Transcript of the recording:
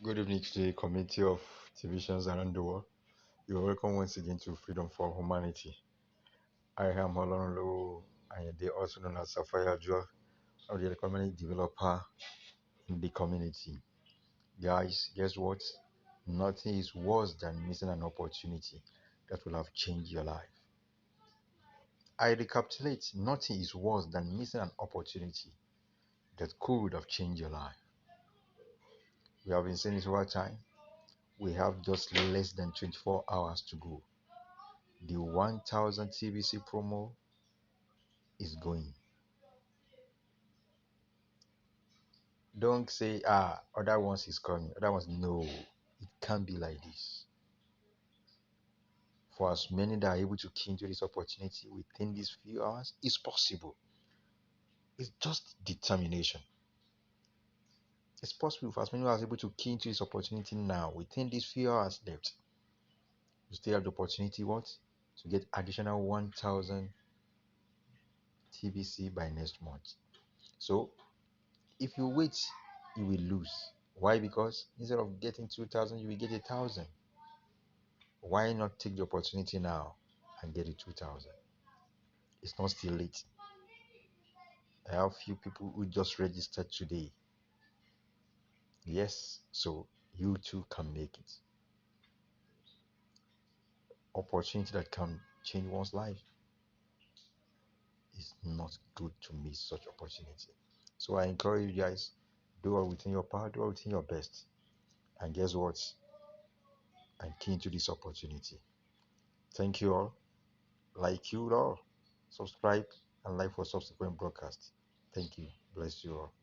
Good evening to the community of divisions around the world. You're welcome once again to Freedom for Humanity. I am Olonlo Ayende, also known as Safaya Joa, of the community developer in the community. Guys, guess what? Nothing is worse than missing an opportunity that will have changed your life. I recapitulate, nothing is worse than missing an opportunity that could have changed your life. We have been saying this over time. We have just less than 24 hours to go. The 1000 TVC promo is going. Don't say, other ones is coming. Other ones, no. It can't be like this. For as many that are able to key into this opportunity within these few hours, it's possible. It's just determination. It's possible for as many who are able to key into this opportunity now, within these few hours left. You still have the opportunity, what? To get additional 1000 TVC by next month. So, if you wait, you will lose. Why? Because instead of getting 2000, you will get 1000. Why not take the opportunity now and get the 2000? It's not still late. I have few people who just registered today. Yes, so you too can make it. Opportunity that can change one's life. It's not good to miss such opportunity. So I encourage you guys, do all within your power, do all within your best. And guess what? I'm keen to this opportunity. Thank you all. Like you all. Subscribe and like for subsequent broadcasts. Thank you. Bless you all.